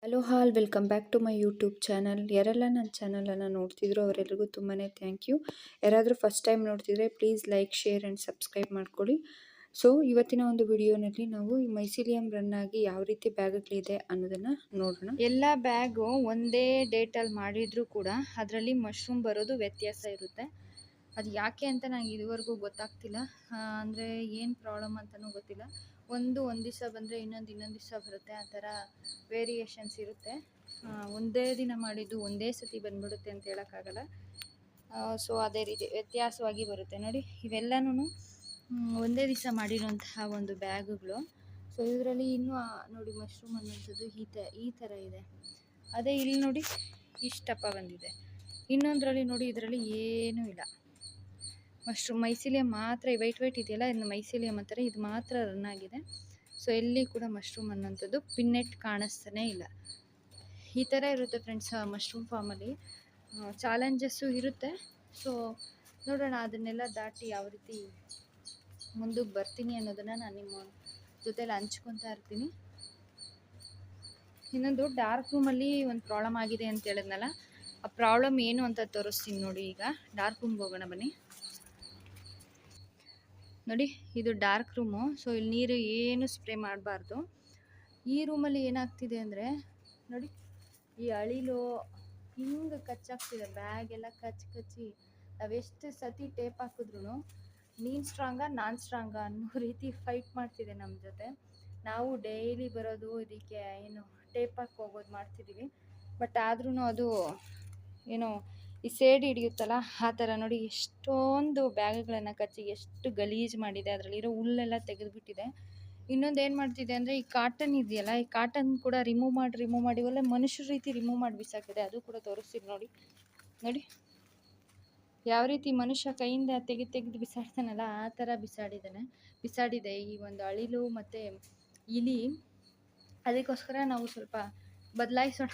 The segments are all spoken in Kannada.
Hello all welcome back to my YouTube channel. ಯಾರೆಲ್ಲ ನನ್ನ ಚಾನಲನ್ನು ನೋಡ್ತಿದ್ರು ಅವರೆಲ್ಲರಿಗೂ ತುಂಬಾ ಥ್ಯಾಂಕ್ ಯು. ಯಾರಾದರೂ ಫಸ್ಟ್ ಟೈಮ್ ನೋಡ್ತಿದ್ರೆ please like, share and subscribe ಮಾಡ್ಕೊಳ್ಳಿ. ಸೊ ಇವತ್ತಿನ ಒಂದು ವಿಡಿಯೋನಲ್ಲಿ ನಾವು ಈ ಮೈಸಿಲಿಯಂ ರನ್ ಆಗಿ ಯಾವ ರೀತಿ ಬ್ಯಾಗ್ಗಳಿದೆ ಅನ್ನೋದನ್ನು ನೋಡೋಣ. ಎಲ್ಲ ಬ್ಯಾಗು ಒಂದೇ ಡೇಟಲ್ಲಿ ಮಾಡಿದರೂ ಕೂಡ ಅದರಲ್ಲಿ ಮಶ್ರೂಮ್ ಬರೋದು ವ್ಯತ್ಯಾಸ ಇರುತ್ತೆ. ಅದು ಯಾಕೆ ಅಂತ ನನಗೆ ಇದುವರೆಗೂ ಗೊತ್ತಾಗ್ತಿಲ್ಲ. ಅಂದರೆ ಏನು ಪ್ರಾಬ್ಲಮ್ ಅಂತಲೂ ಗೊತ್ತಿಲ್ಲ. ಒಂದು ದಿವಸ ಬಂದರೆ ಇನ್ನೊಂದು ದಿವಸ ಬರುತ್ತೆ, ಆ ಥರ ವೇರಿಯೇಷನ್ಸ್ ಇರುತ್ತೆ. ಒಂದೇ ದಿನ ಮಾಡಿದ್ದು ಒಂದೇ ಸತಿ ಬಂದ್ಬಿಡುತ್ತೆ ಅಂತ ಹೇಳೋಕ್ಕಾಗಲ್ಲ. ಸೊ ಅದೇ ರೀತಿ ವ್ಯತ್ಯಾಸವಾಗಿ ಬರುತ್ತೆ ನೋಡಿ. ಇವೆಲ್ಲನೂ ಒಂದೇ ದಿವಸ ಮಾಡಿರೋಂತಹ ಒಂದು ಬ್ಯಾಗುಗಳು. ಸೊ ಇದರಲ್ಲಿ ಇನ್ನೂ ನೋಡಿ ಮಶ್ರೂಮ್ ಅನ್ನೋಂಥದ್ದು ಈ ಥರ ಇದೆ. ಅದೇ ಇಲ್ಲಿ ನೋಡಿ ಇಷ್ಟಪ್ಪ ಬಂದಿದೆ. ಇನ್ನೊಂದರಲ್ಲಿ ನೋಡಿ ಇದರಲ್ಲಿ ಏನೂ ಇಲ್ಲ. ಮಶ್ರೂಮ್ ಮೈಸಿಲಿಯಂ ಮಾತ್ರ ವೈಟ್ ಇದೆಯಲ್ಲ, ಇನ್ನು ಮೈಸಿಲಿಯಂ ಅಂತಾರೆ, ಇದು ಮಾತ್ರ ರನ್ ಆಗಿದೆ. ಸೊ ಎಲ್ಲಿ ಕೂಡ ಮಶ್ರೂಮ್ ಅನ್ನೋಂಥದ್ದು ಪಿನ್ನೆಟ್ ಕಾಣಿಸ್ತಾನೇ ಇಲ್ಲ. ಈ ಥರ ಇರುತ್ತೆ ಫ್ರೆಂಡ್ಸ್ ಮಶ್ರೂಮ್ ಫಾರ್ಮಲ್ಲಿ. ಚಾಲೆಂಜಸ್ಸು ಇರುತ್ತೆ. ಸೊ ನೋಡೋಣ, ಅದನ್ನೆಲ್ಲ ದಾಟಿ ಯಾವ ರೀತಿ ಮುಂದಕ್ಕೆ ಬರ್ತೀನಿ ಅನ್ನೋದನ್ನು ನಾನು ನಿಮ್ಮ ಜೊತೆಲಿ ಹಂಚ್ಕೊತಾ ಇರ್ತೀನಿ. ಇನ್ನೊಂದು ಡಾರ್ಕ್ ರೂಮಲ್ಲಿ ಒಂದು ಪ್ರಾಬ್ಲಮ್ ಆಗಿದೆ ಅಂತ ಹೇಳಿದ್ನಲ್ಲ, ಆ ಪ್ರಾಬ್ಲಮ್ ಏನು ಅಂತ ತೋರಿಸ್ತೀನಿ ನೋಡಿ. ಈಗ ಡಾರ್ಕ್ ರೂಮ್ಗೆ ಹೋಗೋಣ ಬನ್ನಿ. ನೋಡಿ, ಇದು ಡಾರ್ಕ್ ರೂಮು. ಸೊ ಇಲ್ಲಿ ನೀರು ಏನು ಸ್ಪ್ರೇ ಮಾಡಬಾರ್ದು. ಈ ರೂಮಲ್ಲಿ ಏನಾಗ್ತಿದೆ ಅಂದರೆ ನೋಡಿ, ಈ ಅಳಿಲು ಹಿಂಗೆ ಕಚ್ಚಾಗ್ತಿದೆ. ಬ್ಯಾಗೆಲ್ಲ ಕಚ್ಚಿ ನಾವೆಷ್ಟು ಸತಿ ಟೇಪ್ ಹಾಕಿದ್ರು ನೀನು ಸ್ಟ್ರಾಂಗಾ ನಾನು ಸ್ಟ್ರಾಂಗಾ ಅನ್ನೋ ರೀತಿ ಫೈಟ್ ಮಾಡ್ತಿದೆ ನಮ್ಮ ಜೊತೆ. ನಾವು ಡೈಲಿ ಬರೋದು ಇದಕ್ಕೆ ಏನು ಟೇಪ್ ಹಾಕಿ ಹೋಗೋದು ಮಾಡ್ತಿದ್ದೀವಿ. ಬಟ್ ಆದ್ರೂ ಅದು ಏನೋ ಈ ಸೇಡಿ ಹಿಡಿಯುತ್ತಲ್ಲ, ಆ ಥರ ನೋಡಿ ಎಷ್ಟೊಂದು ಬ್ಯಾಗ್ಗಳನ್ನು ಕಚ್ಚಿ ಎಷ್ಟು ಗಲೀಜು ಮಾಡಿದೆ. ಅದರಲ್ಲಿರೋ ಹುಲ್ಲೆಲ್ಲ ತೆಗೆದುಬಿಟ್ಟಿದೆ. ಇನ್ನೊಂದು ಏನು ಮಾಡ್ತಿದೆ ಅಂದರೆ, ಈ ಕಾಟನ್ ಇದೆಯಲ್ಲ, ಈ ಕಾಟನ್ ಕೂಡ ರಿಮೂವ್ ಮಾಡಿ ಒಳ್ಳೆ ಮನುಷ್ಯರ ರೀತಿ ರಿಮೂವ್ ಮಾಡಿ ಬಿಸಾಕಿದೆ. ಅದು ಕೂಡ ತೋರಿಸ್ತೀನಿ ನೋಡಿ ಯಾವ ರೀತಿ ಮನುಷ್ಯ ಕೈಯಿಂದ ತೆಗೆದು ಬಿಸಾಡ್ತಾನಲ್ಲ, ಆ ಥರ ಬಿಸಾಡಿದೆ ಈ ಒಂದು ಅಳಿಲು ಮತ್ತು ಇಲಿ. ಅದಕ್ಕೋಸ್ಕರ ನಾವು ಸ್ವಲ್ಪ ಬದಲಾಯಿಸೋಣ.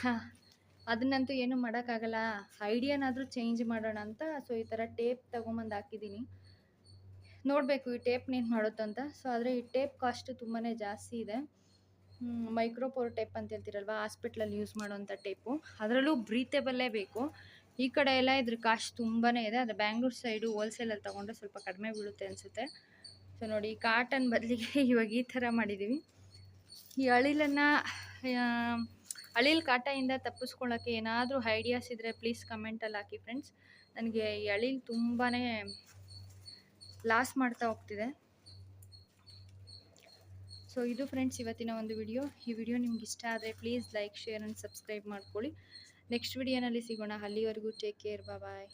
ಅದನ್ನಂತೂ ಏನೂ ಮಾಡೋಕ್ಕಾಗಲ್ಲ. ಐಡಿಯಾನಾದರೂ ಚೇಂಜ್ ಮಾಡೋಣ ಅಂತ ಸೊ ಈ ಥರ ಟೇಪ್ ತೊಗೊಂಬಂದು ಹಾಕಿದ್ದೀನಿ. ನೋಡಬೇಕು ಈ ಟೇಪ್ನೇನು ಮಾಡುತ್ತೋ ಅಂತ. ಸೊ ಆದರೆ ಈ ಟೇಪ್ ಕಾಸ್ಟ್ ತುಂಬಾ ಜಾಸ್ತಿ ಇದೆ. ಮೈಕ್ರೋಪೋರ್ ಟೇಪ್ ಅಂತ ಹೇಳ್ತಿರಲ್ವ, ಹಾಸ್ಪಿಟ್ಲಲ್ಲಿ ಯೂಸ್ ಮಾಡೋವಂಥ ಟೇಪು. ಅದರಲ್ಲೂ ಬ್ರೀತೇಬಲ್ಲೇ ಬೇಕು. ಈ ಕಡೆ ಎಲ್ಲ ಇದ್ರ ಕಾಸ್ಟ್ ತುಂಬಾ ಇದೆ. ಅದು ಬ್ಯಾಂಗ್ಳೂರು ಸೈಡು ಹೋಲ್ಸೇಲಲ್ಲಿ ತೊಗೊಂಡ್ರೆ ಸ್ವಲ್ಪ ಕಡಿಮೆ ಬೀಳುತ್ತೆ ಅನಿಸುತ್ತೆ. ಸೊ ನೋಡಿ, ಈ ಕಾಟನ್ ಬದಲಿಗೆ ಇವಾಗ ಈ ಥರ ಮಾಡಿದ್ದೀವಿ. ಈ ಅಳಿಲ್ ಕಾಟದಿಂದ ತಪ್ಪಿಸ್ಕೊಳ್ಳೋಕ್ಕೆ ಏನಾದರೂ ಐಡಿಯಾಸ್ ಇದ್ದರೆ ಪ್ಲೀಸ್ ಕಮೆಂಟಲ್ಲಿ ಹಾಕಿ ಫ್ರೆಂಡ್ಸ್. ನನಗೆ ಈ ಅಳಿಲ್ ತುಂಬಾ ಲಾಸ್ ಮಾಡ್ತಾ ಹೋಗ್ತಿದೆ. ಸೊ ಇದು ಫ್ರೆಂಡ್ಸ್ ಇವತ್ತಿನ ಒಂದು ವಿಡಿಯೋ. ಈ ವಿಡಿಯೋ ನಿಮ್ಗೆ ಇಷ್ಟ ಆದರೆ please like, share and subscribe ಮಾಡ್ಕೊಳ್ಳಿ. ನೆಕ್ಸ್ಟ್ ವಿಡಿಯೋನಲ್ಲಿ ಸಿಗೋಣ. ಅಲ್ಲಿವರೆಗೂ ಟೇಕ್ ಕೇರ್, ಬಾಯ್.